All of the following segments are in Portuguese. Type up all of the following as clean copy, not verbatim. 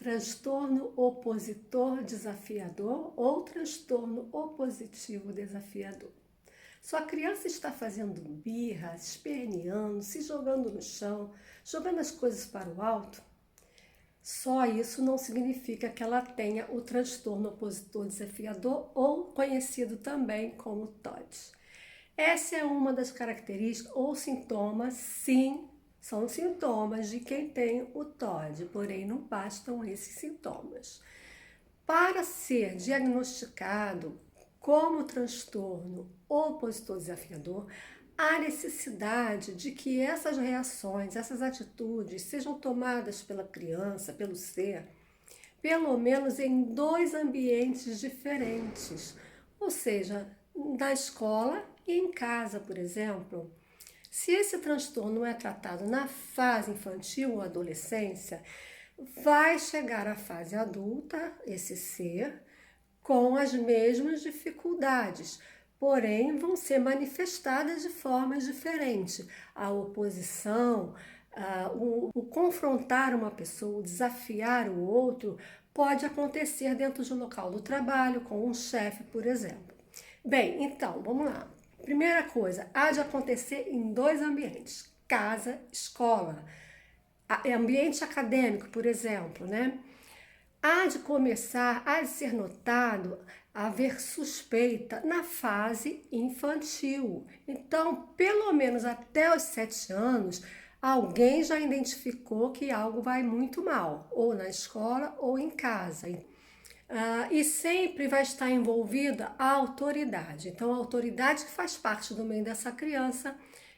Transtorno opositor desafiador ou transtorno opositivo desafiador. Sua criança está fazendo birra, esperneando, se jogando no chão, jogando as coisas para o alto? Só isso não significa que ela tenha o transtorno opositor desafiador ou conhecido também como TOD. Essa é uma das características ou sintomas, sim, são sintomas de quem tem o TOD, porém não bastam esses sintomas. Para ser diagnosticado como transtorno opositor desafiador, há necessidade de que essas reações, essas atitudes sejam tomadas pela criança, pelo ser, pelo menos em 2 ambientes diferentes, ou seja, na escola e em casa, por exemplo. Se esse transtorno é tratado na fase infantil ou adolescência, vai chegar à fase adulta, esse ser, com as mesmas dificuldades, porém vão ser manifestadas de formas diferentes. A oposição, o confrontar uma pessoa, o desafiar o outro, pode acontecer dentro de um local do trabalho, com um chefe, por exemplo. Bem, então, vamos lá. Primeira coisa, há de acontecer em 2 ambientes, casa, escola. Ambiente acadêmico, por exemplo, né? Há de ser notado, haver suspeita na fase infantil. Então, pelo menos até os 7 anos, alguém já identificou que algo vai muito mal, ou na escola ou em casa. E sempre vai estar envolvida a autoridade. Então, a autoridade que faz parte do meio dessa criança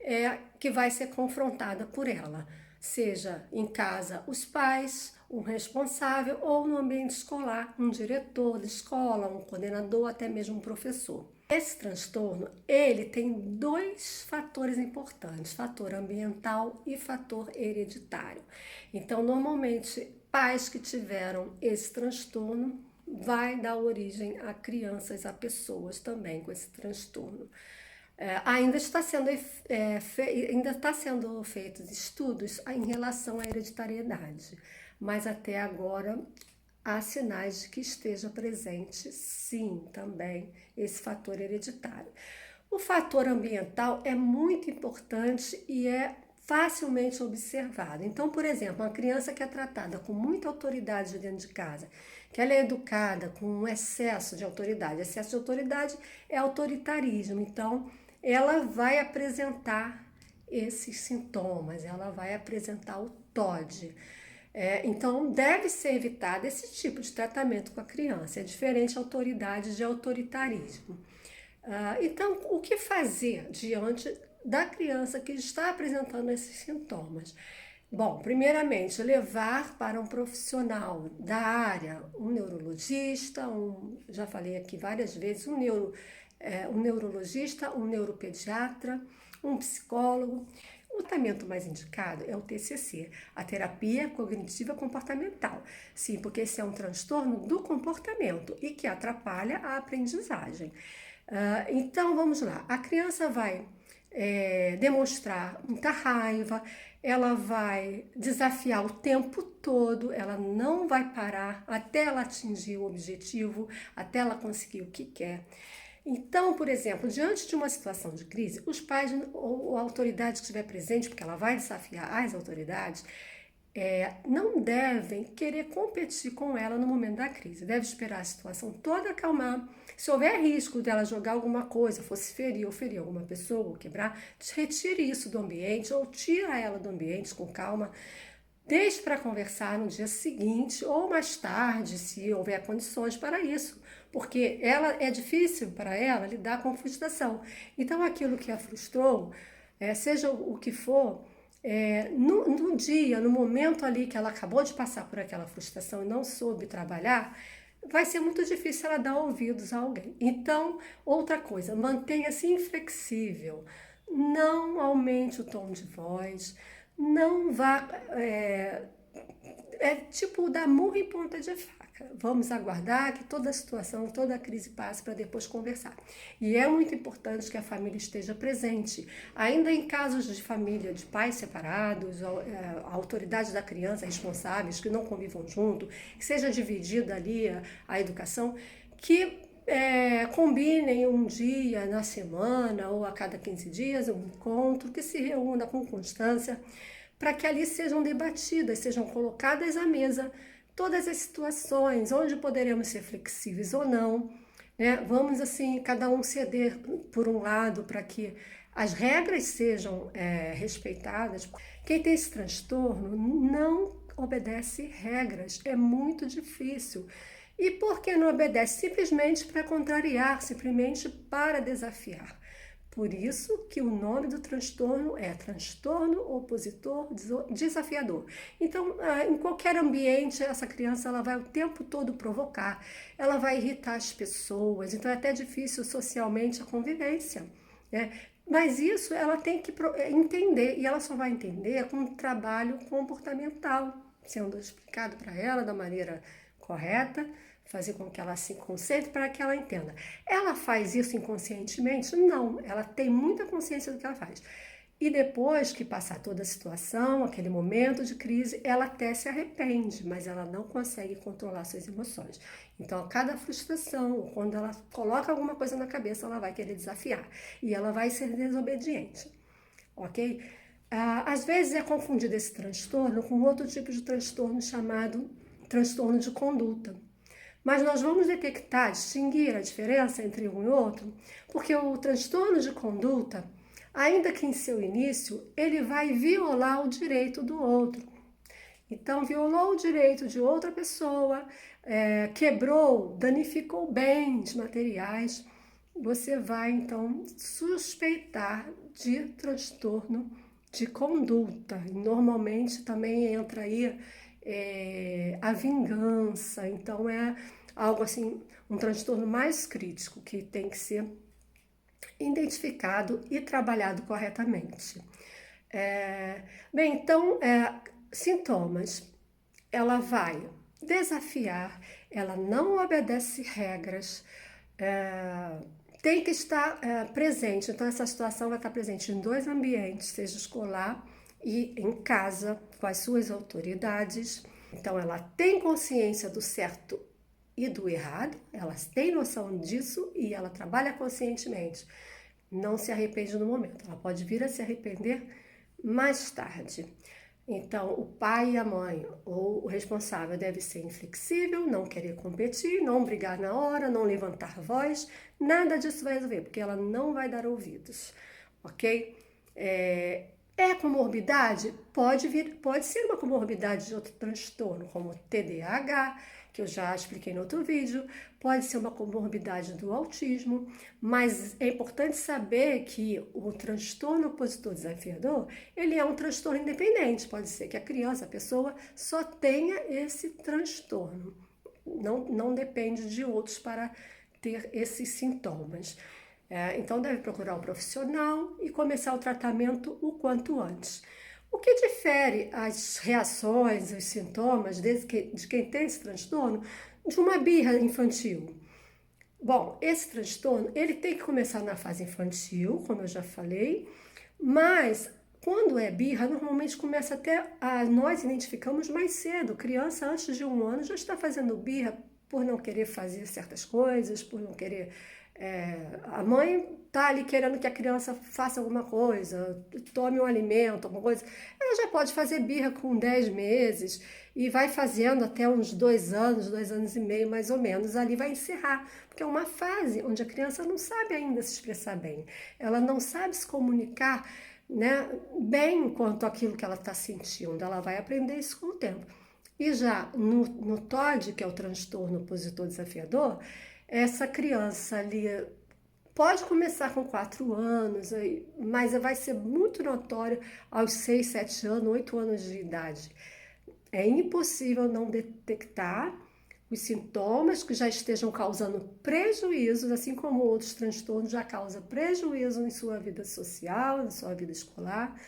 é que vai ser confrontada por ela, seja em casa os pais, um responsável, ou no ambiente escolar, um diretor de escola, um coordenador, até mesmo um professor. Esse transtorno, ele tem 2 fatores importantes, fator ambiental e fator hereditário. Então, normalmente, pais que tiveram esse transtorno vai dar origem a crianças, a pessoas também com esse transtorno. Ainda está sendo feitos estudos em relação à hereditariedade, mas até agora há sinais de que esteja presente, sim, também esse fator hereditário. O fator ambiental é muito importante e é facilmente observado. Então, por exemplo, uma criança que é tratada com muita autoridade dentro de casa, que ela é educada com um excesso de autoridade. Excesso de autoridade é autoritarismo. Então, ela vai apresentar esses sintomas, ela vai apresentar o TOD. Então, deve ser evitado esse tipo de tratamento com a criança. É diferente de autoridade de autoritarismo. Então, o que fazer diante da criança que está apresentando esses sintomas? Bom, primeiramente, levar para um profissional da área, um neurologista, já falei aqui várias vezes, um neurologista, um neuropediatra, um psicólogo. O tratamento mais indicado é o TCC, a terapia cognitiva comportamental. Sim, porque esse é um transtorno do comportamento e que atrapalha a aprendizagem. Então, vamos lá. A criança vai demonstrar muita raiva, ela vai desafiar o tempo todo, ela não vai parar até ela atingir o objetivo, até ela conseguir o que quer. Então, por exemplo, diante de uma situação de crise, os pais ou a autoridade que estiver presente, porque ela vai desafiar as autoridades, não devem querer competir com ela no momento da crise. Deve esperar a situação toda acalmar. Se houver risco dela jogar alguma coisa, fosse ferir ou ferir alguma pessoa ou quebrar, retire isso do ambiente ou tira ela do ambiente com calma. Deixe para conversar no dia seguinte ou mais tarde, se houver condições para isso, porque é difícil para ela lidar com a frustração. Então, aquilo que a frustrou, seja o que for, no dia, no momento ali que ela acabou de passar por aquela frustração e não soube trabalhar, vai ser muito difícil ela dar ouvidos a alguém. Então, outra coisa, mantenha-se inflexível, não aumente o tom de voz, não vá, tipo dar murro em ponta de faca. Vamos aguardar que toda a situação, toda a crise passe para depois conversar. E é muito importante que a família esteja presente. Ainda em casos de família, de pais separados, a autoridade da criança, responsáveis, que não convivam junto, que seja dividida ali a educação, que combinem um dia na semana ou a cada 15 dias um encontro, que se reúna com constância, para que ali sejam debatidas, sejam colocadas à mesa todas as situações, onde poderemos ser flexíveis ou não, né? Vamos, assim, cada um ceder por um lado para que as regras sejam respeitadas. Quem tem esse transtorno não obedece regras, é muito difícil. E por que não obedece? Simplesmente para contrariar, simplesmente para desafiar. Por isso que o nome do transtorno é transtorno opositor desafiador. Então, em qualquer ambiente, essa criança ela vai o tempo todo provocar, ela vai irritar as pessoas, então é até difícil socialmente a convivência, né? Mas isso ela tem que entender, e ela só vai entender com um trabalho comportamental, sendo explicado para ela da maneira correta, fazer com que ela se concentre para que ela entenda. Ela faz isso inconscientemente? Não, ela tem muita consciência do que ela faz. E depois que passar toda a situação, aquele momento de crise, ela até se arrepende, mas ela não consegue controlar suas emoções. Então, a cada frustração, quando ela coloca alguma coisa na cabeça, ela vai querer desafiar e ela vai ser desobediente, ok? Às vezes é confundido esse transtorno com outro tipo de transtorno chamado transtorno de conduta. Mas nós vamos detectar, distinguir a diferença entre um e outro, porque o transtorno de conduta, ainda que em seu início, ele vai violar o direito do outro. Então, violou o direito de outra pessoa, quebrou, danificou bens materiais, você vai, então, suspeitar de transtorno de conduta. Normalmente também entra aí a vingança, então é algo assim, um transtorno mais crítico que tem que ser identificado e trabalhado corretamente. Bem, então, sintomas. Ela vai desafiar, ela não obedece regras, tem que estar presente. Então, essa situação vai estar presente em dois ambientes, seja escolar e em casa, com as suas autoridades. Então, ela tem consciência do certo e do errado, ela tem noção disso e ela trabalha conscientemente. Não se arrepende no momento, ela pode vir a se arrepender mais tarde. Então, o pai e a mãe, ou o responsável, deve ser inflexível, não querer competir, não brigar na hora, não levantar voz, nada disso vai resolver, porque ela não vai dar ouvidos, ok? Comorbidade? Pode ser uma comorbidade de outro transtorno, como TDAH, que eu já expliquei no outro vídeo, pode ser uma comorbidade do autismo, mas é importante saber que o transtorno opositor desafiador, ele é um transtorno independente, pode ser que a criança, a pessoa, só tenha esse transtorno, não depende de outros para ter esses sintomas. Então deve procurar um profissional e começar o tratamento o quanto antes. O que difere as reações, os sintomas de quem tem esse transtorno de uma birra infantil? Bom, esse transtorno ele tem que começar na fase infantil, como eu já falei, mas quando é birra, normalmente começa nós identificamos mais cedo. Criança antes de 1 ano já está fazendo birra por não querer fazer certas coisas, por não querer... a mãe está ali querendo que a criança faça alguma coisa, tome um alimento, alguma coisa. Ela já pode fazer birra com 10 meses e vai fazendo até uns 2 anos, 2 anos e meio mais ou menos. Ali vai encerrar, porque é uma fase onde a criança não sabe ainda se expressar bem. Ela não sabe se comunicar, né, bem quanto aquilo que ela está sentindo. Ela vai aprender isso com o tempo. E já no TOD, que é o transtorno opositor desafiador, essa criança ali pode começar com 4 anos, mas vai ser muito notório aos 6, 7 anos, 8 anos de idade. É impossível não detectar os sintomas que já estejam causando prejuízos, assim como outros transtornos já causam prejuízo em sua vida social, em sua vida escolar.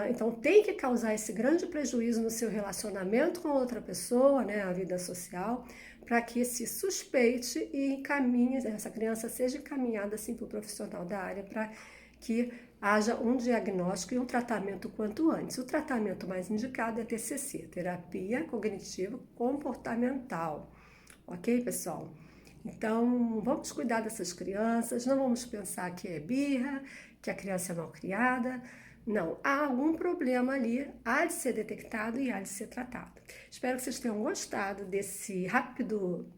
Então, tem que causar esse grande prejuízo no seu relacionamento com outra pessoa, né, a vida social, para que se suspeite e encaminhe, essa criança seja encaminhada assim para o profissional da área, para que haja um diagnóstico e um tratamento quanto antes. O tratamento mais indicado é TCC, terapia cognitivo comportamental. Ok, pessoal? Então, vamos cuidar dessas crianças, não vamos pensar que é birra, que a criança é mal criada. Não, há algum problema ali, há de ser detectado e há de ser tratado. Espero que vocês tenham gostado desse rápido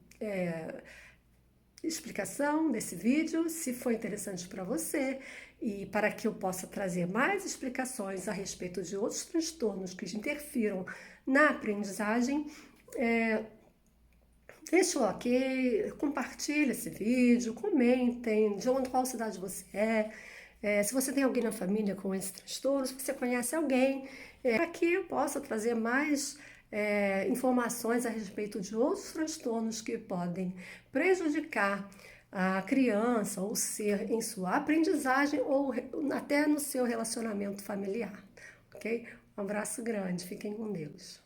explicação desse vídeo. Se foi interessante para você e para que eu possa trazer mais explicações a respeito de outros transtornos que interfiram na aprendizagem, deixa o ok, compartilhe esse vídeo, comentem de qual cidade você é, se você tem alguém na família com esse transtorno, se você conhece alguém, para que eu possa trazer mais informações a respeito de outros transtornos que podem prejudicar a criança ou o ser em sua aprendizagem ou até no seu relacionamento familiar, ok? Um abraço grande, fiquem com Deus.